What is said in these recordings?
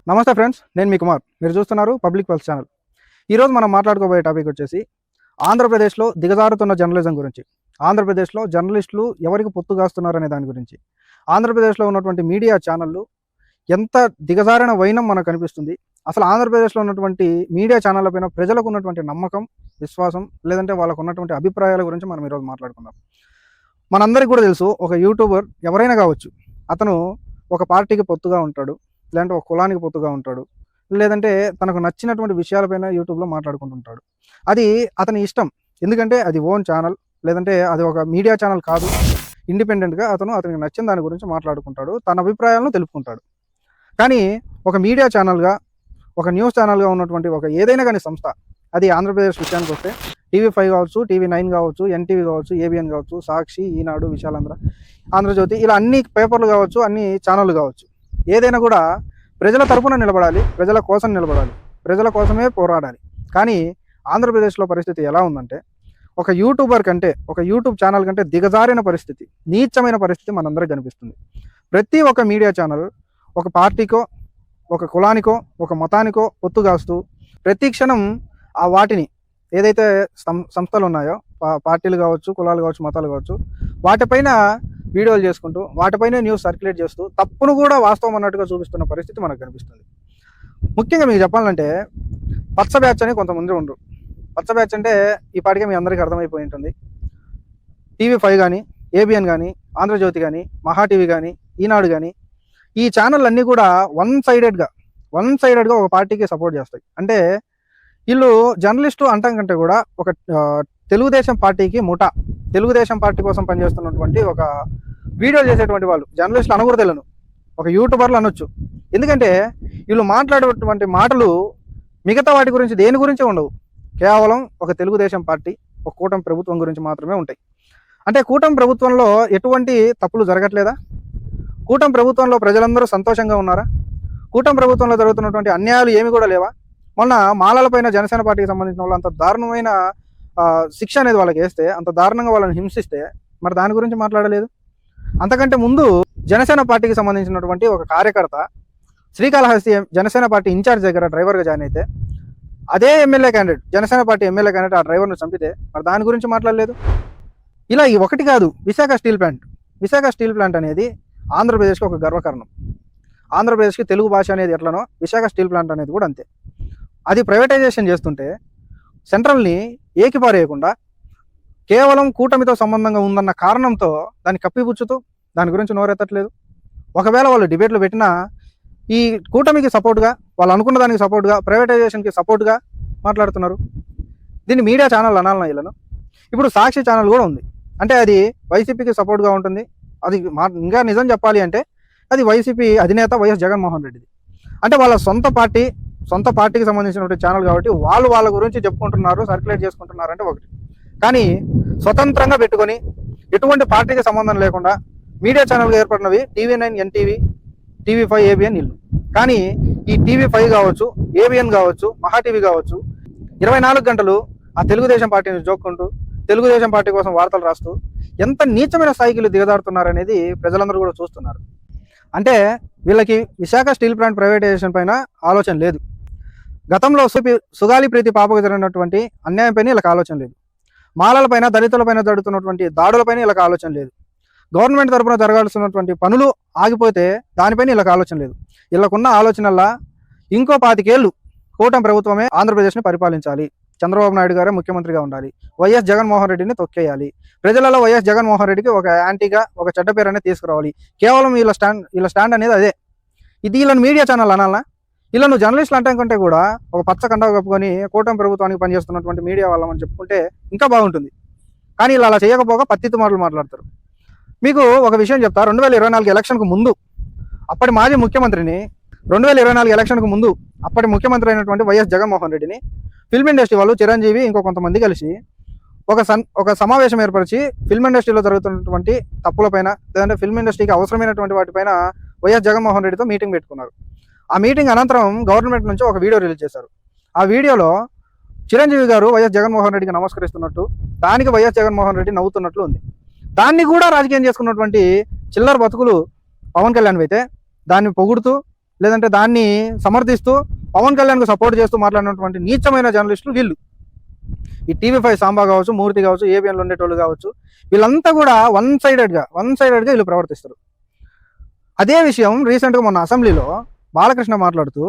నమస్తే ఫ్రెండ్స్, నేను మీ కుమార్. మీరు చూస్తున్నారు పబ్లిక్ పల్స్ ఛానల్. ఈరోజు మనం మాట్లాడుకోబోయే టాపిక్ వచ్చేసి ఆంధ్రప్రదేశ్లో దిగజారుతున్న జర్నలిజం గురించి. ఆంధ్రప్రదేశ్లో జర్నలిస్టులు ఎవరికి పొత్తుగాస్తున్నారనే దాని గురించి. ఆంధ్రప్రదేశ్లో ఉన్నటువంటి మీడియా ఛానళ్ళు ఎంత దిగజారిన వైనం మనకు కనిపిస్తుంది. అసలు ఆంధ్రప్రదేశ్లో ఉన్నటువంటి మీడియా ఛానళ్ళ పైన ప్రజలకు ఉన్నటువంటి నమ్మకం, విశ్వాసం, లేదంటే వాళ్ళకు ఉన్నటువంటి అభిప్రాయాల గురించి మనం ఈరోజు మాట్లాడుకుందాం. మనందరికీ కూడా తెలుసు, ఒక యూట్యూబర్ ఎవరైనా కావచ్చు, అతను ఒక పార్టీకి పొత్తుగా ఉంటాడు, లేదంటే ఒక కులానికి పొత్తుగా ఉంటాడు, లేదంటే తనకు నచ్చినటువంటి విషయాలపైన యూట్యూబ్లో మాట్లాడుకుంటుంటాడు. అది అతని ఇష్టం. ఎందుకంటే అది ఓన్ ఛానల్, లేదంటే అది ఒక మీడియా ఛానల్ కాదు. ఇండిపెండెంట్గా అతనికి నచ్చిన దాని గురించి మాట్లాడుకుంటాడు, తన అభిప్రాయాలను తెలుపుకుంటాడు. కానీ ఒక మీడియా ఛానల్గా, ఒక న్యూస్ ఛానల్గా ఉన్నటువంటి ఒక ఏదైనా కానీ సంస్థ, అది ఆంధ్రప్రదేశ్ విషయానికి వస్తే TV5 కావచ్చు, TV9 కావచ్చు, NTV కావచ్చు, ABN కావచ్చు, సాక్షి, ఈనాడు, విశాలాంధ్ర, ఆంధ్రజ్యోతి, ఇలా అన్ని పేపర్లు కావచ్చు, అన్ని ఛానళ్ళు కావచ్చు, ఏదైనా కూడా ప్రజల తరపున నిలబడాలి, ప్రజల కోసం నిలబడాలి, ప్రజల కోసమే పోరాడాలి. కానీ ఆంధ్రప్రదేశ్లో పరిస్థితి ఎలా ఉందంటే, ఒక యూట్యూబర్ కంటే, ఒక యూట్యూబ్ ఛానల్ కంటే దిగజారిన పరిస్థితి, నీచమైన పరిస్థితి మనందరికీ కనిపిస్తుంది. ప్రతి ఒక్క మీడియా ఛానల్ ఒక పార్టీకో, ఒక కులానికో, ఒక మతానికో పొత్తుగాస్తూ ప్రతి క్షణం ఆ వాటిని ఏదైతే సంస్థలు ఉన్నాయో, పార్టీలు కావచ్చు, కులాలు కావచ్చు, మతాలు కావచ్చు, వాటిపైన వీడియోలు చేసుకుంటూ, వాటిపైనే న్యూస్ సర్క్యులేట్ చేస్తూ తప్పును కూడా వాస్తవం అన్నట్టుగా చూపిస్తున్న పరిస్థితి మనకు కనిపిస్తుంది. ముఖ్యంగా మీకు చెప్పాలంటే, పచ్చ బ్యాచ్ అని కొంతమంది ఉండరు. పచ్చ బ్యాచ్ అంటే ఈ పాటికే మీ అందరికీ అర్థమైపోయి ఉంటుంది. TV5 కానీ, ABN కానీ, ఆంధ్రజ్యోతి కానీ, మహా టీవీ కానీ, ఈనాడు కానీ, ఈ ఛానల్ అన్నీ కూడా వన్ సైడెడ్గా ఒక పార్టీకి సపోర్ట్ చేస్తాయి. అంటే వీళ్ళు జర్నలిస్టు అంటాం కంటే కూడా ఒక తెలుగుదేశం పార్టీకి ముఠా, తెలుగుదేశం పార్టీ కోసం పనిచేస్తున్నటువంటి ఒక వీడియోలు చేసేటువంటి వాళ్ళు జర్నలిస్టులు అనకూడదు, ఒక యూట్యూబర్లు అనొచ్చు. ఎందుకంటే వీళ్ళు మాట్లాడేటువంటి మాటలు మిగతా వాటి గురించి, దేని గురించి ఉండవు. కేవలం ఒక తెలుగుదేశం పార్టీ, ఒక కూటమి ప్రభుత్వం గురించి మాత్రమే ఉంటాయి. అంటే కూటమి ప్రభుత్వంలో ఎటువంటి తప్పులు జరగట్లేదా? కూటమి ప్రభుత్వంలో ప్రజలందరూ సంతోషంగా ఉన్నారా? కూటమి ప్రభుత్వంలో జరుగుతున్నటువంటి అన్యాయాలు ఏమి కూడా లేవా? మొన్న మాలలపైన జనసేన పార్టీకి సంబంధించిన వాళ్ళు అంత దారుణమైన శిక్ష అనేది వాళ్ళకి వేస్తే, అంత దారుణంగా వాళ్ళని హింసిస్తే, మరి దాని గురించి మాట్లాడలేదు. అంతకంటే ముందు జనసేన పార్టీకి సంబంధించినటువంటి ఒక కార్యకర్త శ్రీకాళహస్తి జనసేన పార్టీ ఇన్ఛార్జ్ దగ్గర డ్రైవర్గా జాయిన్ అయితే, అదే MLA candidate, Janasena party MLA candidate ఆ డ్రైవర్ను చంపితే, మరి దాని గురించి మాట్లాడలేదు. ఇలా ఈ ఒకటి కాదు, విశాఖ స్టీల్ ప్లాంట్ అనేది ఆంధ్రప్రదేశ్కి ఒక గర్వకారణం. ఆంధ్రప్రదేశ్కి తెలుగు భాష అనేది ఎట్లనో, విశాఖ స్టీల్ ప్లాంట్ అనేది కూడా అంతే. అది ప్రైవేటైజేషన్ చేస్తుంటే సెంట్రల్ని ఏకిపారేయకుండా, కేవలం కూటమితో సంబంధంగా ఉందన్న కారణంతో దాన్ని కప్పిపుచ్చుతూ దాని గురించి నోరెత్తట్లేదు. ఒకవేళ వాళ్ళు డిబేట్లు పెట్టినా ఈ కూటమికి సపోర్ట్గా, వాళ్ళు అనుకున్న దానికి సపోర్ట్గా, ప్రైవేటైజేషన్కి సపోర్ట్గా మాట్లాడుతున్నారు. దీన్ని మీడియా ఛానల్ అనాలన్నా వీళ్ళను. ఇప్పుడు సాక్షి ఛానల్ కూడా ఉంది. అంటే అది వైసీపీకి సపోర్ట్గా ఉంటుంది. అది ఇంకా నిజం చెప్పాలి అంటే అది వైసీపీ అధినేత వైఎస్ జగన్మోహన్ రెడ్డిది. అంటే వాళ్ళ సొంత పార్టీకి సంబంధించినటువంటి ఛానల్ కాబట్టి వాళ్ళ గురించి చెప్పుకుంటున్నారు, సర్క్యులేట్ చేసుకుంటున్నారు అంటే ఒకటి. కానీ స్వతంత్రంగా పెట్టుకొని, ఎటువంటి పార్టీకి సంబంధం లేకుండా media ఛానల్గా ఏర్పడినవి TV9, NTV, TV5, ABN ఇల్లు. కానీ ఈ TV5 కావచ్చు, ABN కావచ్చు, మహా టీవీ కావచ్చు, 24 గంటలు ఆ తెలుగుదేశం పార్టీని జోక్కుంటూ, తెలుగుదేశం పార్టీ కోసం వార్తలు రాస్తూ ఎంత నీచమైన స్థాయికి దిగజారుతున్నారనేది ప్రజలందరూ కూడా చూస్తున్నారు. అంటే వీళ్ళకి విశాఖ స్టీల్ ప్లాంట్ ప్రైవేటైజేషన్ పైన ఆలోచన లేదు. గతంలో సుగాలి ప్రీతి పాపకు జరిగినటువంటి అన్యాయం పైన వీళ్ళకి ఆలోచన లేదు. మాలలపైన, దళితులపైన జరుగుతున్నటువంటి దాడులపైన వీళ్ళకి ఆలోచన లేదు. గవర్నమెంట్ తరఫున జరగాల్సినటువంటి పనులు ఆగిపోతే దానిపైన వీళ్ళకి ఆలోచన లేదు. వీళ్ళకున్న ఆలోచనల్లా ఇంకో 25 ఏళ్ళు కూటమి ప్రభుత్వమే ఆంధ్రప్రదేశ్ని పరిపాలించాలి, చంద్రబాబు నాయుడు గారే ముఖ్యమంత్రిగా ఉండాలి, వైఎస్ జగన్మోహన్ రెడ్డిని తొక్కేయాలి, ప్రజలలో వైఎస్ జగన్మోహన్ రెడ్డికి ఒక యాంటీగా, ఒక చెడ్డ పేరు అనేది తీసుకురావాలి. కేవలం వీళ్ళ స్టాండ్ అనేది అదే. ఇది వీళ్ళని మీడియా ఛానల్ అనాలనా? వీళ్ళను జర్నలిస్టులు అంటే కంటే కూడా ఒక పచ్చ కండా కప్పుకొని కూటమి ప్రభుత్వానికి పనిచేస్తున్నటువంటి మీడియా వాళ్ళమని చెప్పుకుంటే ఇంకా బాగుంటుంది. కానీ వీళ్ళు అలా చేయకపోగా పత్తిత్తు మాటలు మాట్లాడతారు. మీకు ఒక విషయం చెప్తా. 2024 ఎలక్షన్కు ముందు అప్పటి మాజీ ముఖ్యమంత్రిని, 2024 ఎలక్షన్కు ముందు అప్పటి ముఖ్యమంత్రి అయినటువంటి వైఎస్ జగన్మోహన్ రెడ్డిని ఫిల్మ్ ఇండస్ట్రీ వాళ్ళు, చిరంజీవి, ఇంకో కొంతమంది కలిసి ఒక సమావేశం ఏర్పరిచి ఫిల్మ్ ఇండస్ట్రీలో జరుగుతున్నటువంటి తప్పులపైన, లేదంటే ఫిల్మ్ ఇండస్ట్రీకి అవసరమైనటువంటి వాటిపైన వైఎస్ జగన్మోహన్ రెడ్డితో మీటింగ్ పెట్టుకున్నారు. ఆ మీటింగ్ అనంతరం గవర్నమెంట్ నుంచి ఒక వీడియో రిలీజ్ చేశారు. ఆ వీడియోలో చిరంజీవి గారు వైఎస్ జగన్మోహన్ రెడ్డికి నమస్కరిస్తున్నట్టు, దానికి వైఎస్ జగన్మోహన్ రెడ్డి నవ్వుతున్నట్లు ఉంది. దాన్ని కూడా రాజకీయం చేసుకున్నటువంటి చిల్లర బతుకులు పవన్ కళ్యాణ్ అయితే దాన్ని పొగుడుతూ లేదంటే దాన్ని సమర్థిస్తూ పవన్ కళ్యాణ్కు సపోర్ట్ చేస్తూ మాట్లాడినటువంటి నీచమైన జర్నలిస్టులు వీళ్ళు. ఈ టీవీ5 సాంబా కావచ్చు, మూర్తి కావచ్చు, ఏబిఎన్లో ఉండేటోళ్ళు కావచ్చు, వీళ్ళంతా కూడా వన్ సైడెడ్గా వీళ్ళు ప్రవర్తిస్తారు. అదే విషయం రీసెంట్గా మొన్న అసెంబ్లీలో బాలకృష్ణ మాట్లాడుతూ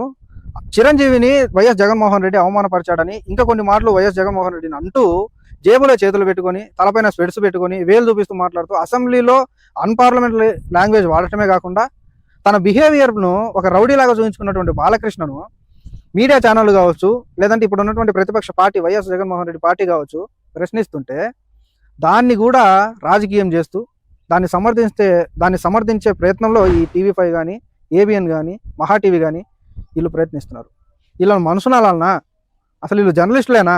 చిరంజీవిని వైఎస్ జగన్మోహన్ రెడ్డి అవమానపరిచాడని, ఇంకా కొన్ని మాటలు వైఎస్ జగన్మోహన్ రెడ్డిని అంటూ జేబులో చేతులు పెట్టుకొని, తలపైన స్వెట్స్ పెట్టుకొని, వేలు చూపిస్తూ మాట్లాడుతూ అసెంబ్లీలో అన్పార్లమెంటరీ లాంగ్వేజ్ వాడటమే కాకుండా తన బిహేవియర్ను ఒక రౌడీలాగా చూపించుకున్నటువంటి బాలకృష్ణను మీడియా ఛానళ్ళు కావచ్చు, లేదంటే ఇప్పుడు ఉన్నటువంటి ప్రతిపక్ష party YS Jaganmohan Reddy party కావచ్చు ప్రశ్నిస్తుంటే దాన్ని కూడా రాజకీయం చేస్తూ దాన్ని సమర్థించే ప్రయత్నంలో ఈ టీవీ5 కానీ, ఏబిఎన్ కానీ, మహా టీవీ కానీ వీళ్ళు ప్రయత్నిస్తున్నారు. వీళ్ళని మనుషునాలనా? అసలు వీళ్ళు జర్నలిస్టులేనా?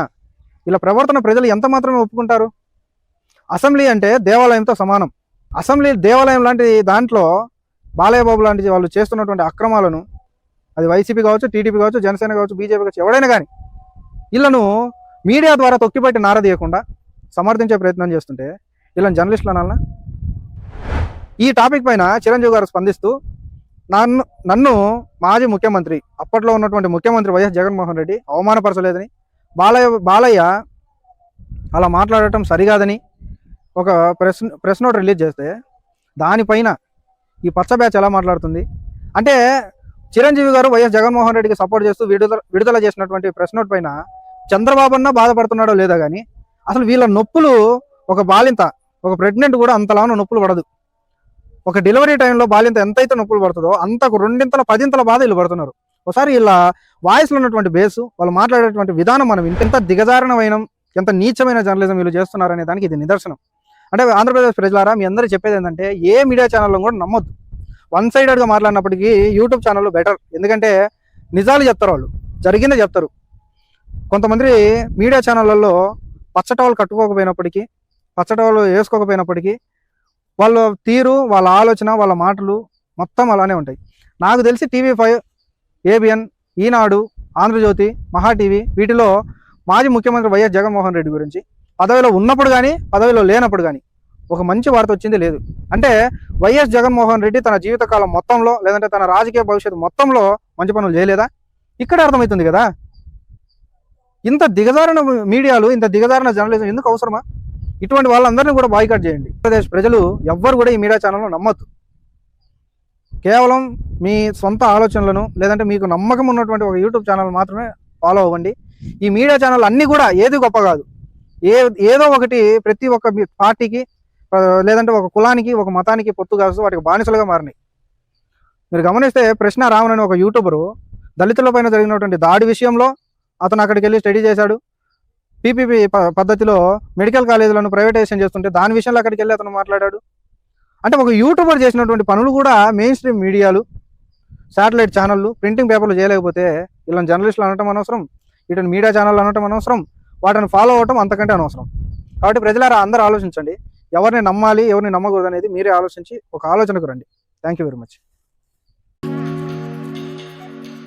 వీళ్ళ ప్రవర్తన ప్రజలు ఎంత మాత్రమే ఒప్పుకుంటారు? అసెంబ్లీ అంటే దేవాలయంతో సమానం. అసెంబ్లీ దేవాలయం లాంటి దాంట్లో బాలయ్య బాబు లాంటి వాళ్ళు చేస్తున్నటువంటి అక్రమాలను, అది వైసీపీ కావచ్చు, టీడీపీ కావచ్చు, జనసేన కావచ్చు, బీజేపీ కావచ్చు, ఎవడైనా కానీ వీళ్ళను మీడియా ద్వారా తొక్కిపెట్టి నారదీయకుండా సమర్థించే ప్రయత్నం చేస్తుంటే వీళ్ళని జర్నలిస్టులు అనాలనా? ఈ టాపిక్ పైన చిరంజీవి గారు స్పందిస్తూ నన్ను మాజీ ముఖ్యమంత్రి, అప్పట్లో ఉన్నటువంటి ముఖ్యమంత్రి వైఎస్ జగన్మోహన్ రెడ్డి అవమానపరచలేదని, బాలయ్య అలా మాట్లాడటం సరికాదని ఒక ప్రెస్ నోట్ రిలీజ్ చేస్తే దానిపైన ఈ పచ్చ బ్యాచ్ ఎలా మాట్లాడుతుంది అంటే, చిరంజీవి గారు వైఎస్ జగన్మోహన్ రెడ్డికి సపోర్ట్ చేస్తూ విడుదల చేసినటువంటి ప్రెస్ నోట్ పైన చంద్రబాబు అన్న బాధపడుతున్నాడో లేదో కానీ అసలు వీళ్ళ నొప్పులు, ఒక బాలింత, ఒక ప్రెగ్నెంట్ కూడా అంతలాను నొప్పులు పడదు. ఒక డెలివరీ టైంలో బాలింత ఎంతైతే నొప్పులు పడుతుందో అంతకు 2 10 బాధ వీళ్ళు పడుతున్నారు. ఒకసారి వీళ్ళ వాయిస్లో ఉన్నటువంటి బేసు, వాళ్ళు మాట్లాడేటువంటి విధానం మనం ఎంత దిగజారినమైన, ఎంత నీచమైన జర్నలిజం వీళ్ళు చేస్తున్నారనే దానికి ఇది నిదర్శనం. అంటే ఆంధ్రప్రదేశ్ ప్రజలారా, మీ అందరూ చెప్పేది ఏంటంటే ఏ మీడియా ఛానల్లో కూడా నమ్మొద్దు. వన్ సైడెడ్గా మాట్లాడినప్పటికీ యూట్యూబ్ ఛానల్లో బెటర్. ఎందుకంటే నిజాలు చెప్తారు, వాళ్ళు జరిగిందే చెప్తారు. కొంతమంది మీడియా ఛానళ్ళల్లో పచ్చటవలు కట్టుకోకపోయినప్పటికీ, పచ్చటవలు వేసుకోకపోయినప్పటికీ వాళ్ళ తీరు, వాళ్ళ ఆలోచన, వాళ్ళ మాటలు మొత్తం అలానే ఉంటాయి. నాకు తెలిసి టీవీ5, ఏబిఎన్, ఈనాడు, ఆంధ్రజ్యోతి, మహా టీవీ వీటిలో మాజీ ముఖ్యమంత్రి వైఎస్ జగన్మోహన్ రెడ్డి గురించి పదవిలో ఉన్నప్పుడు కానీ, పదవిలో లేనప్పుడు కానీ ఒక మంచి వార్త వచ్చింది లేదు. అంటే వైఎస్ జగన్మోహన్ రెడ్డి తన జీవితకాలం మొత్తంలో, లేదంటే తన రాజకీయ భవిష్యత్తు మొత్తంలో మంచి పనులు చేయలేదా? ఇక్కడ అర్థమవుతుంది కదా. ఇంత దిగజారిన మీడియాలు, ఇంత దిగజారిన జర్నలిజం ఎందుకు అవసరమా? ఇటువంటి వాళ్ళందరినీ కూడా బాయ్కాట్ చేయండి. ఆంధ్రప్రదేశ్ ప్రజలు ఎవ్వరు కూడా ఈ మీడియా ఛానల్లో నమ్మొద్దు. కేవలం మీ సొంత ఆలోచనలను, లేదంటే మీకు నమ్మకం ఉన్నటువంటి ఒక యూట్యూబ్ ఛానల్ మాత్రమే ఫాలో అవ్వండి. ఈ మీడియా ఛానల్ అన్నీ కూడా ఏది గొప్ప కాదు. ఏదో ఒకటి ప్రతి ఒక్క పార్టీకి, లేదంటే ఒక కులానికి, ఒక మతానికి పొత్తు కాస్తూ వాటికి బానిసలుగా మారినాయి. మీరు గమనిస్తే ప్రశ్న రామన్ అనే ఒక యూట్యూబరు దళితుల పైన జరిగినటువంటి దాడి విషయంలో అతను అక్కడికి వెళ్ళి స్టడీ చేశాడు. పీపీపీ పద్ధతిలో మెడికల్ కాలేజీలను ప్రైవేటైజేషన్ చేస్తుంటే దాని విషయంలో అక్కడికి వెళ్ళి అతను మాట్లాడాడు. అంటే ఒక యూట్యూబర్ చేసినటువంటి పనులు కూడా మెయిన్ స్ట్రీమ్ మీడియాలు, శాటిలైట్ ఛానళ్ళు, ప్రింటింగ్ పేపర్లు చేయలేకపోతే వీళ్ళని జర్నలిస్టులు అనటం అనవసరం, వీటిని మీడియా ఛానళ్ళు అనటం అనవసరం, వాటిని ఫాలో అవటం అంతకంటే అనవసరం. కాబట్టి ప్రజలారా అందరూ ఆలోచించండి. ఎవరిని నమ్మాలి, ఎవరిని నమ్మకూడదు అనేది మీరే ఆలోచించి ఒక ఆలోచనకు రండి. Thank you very much.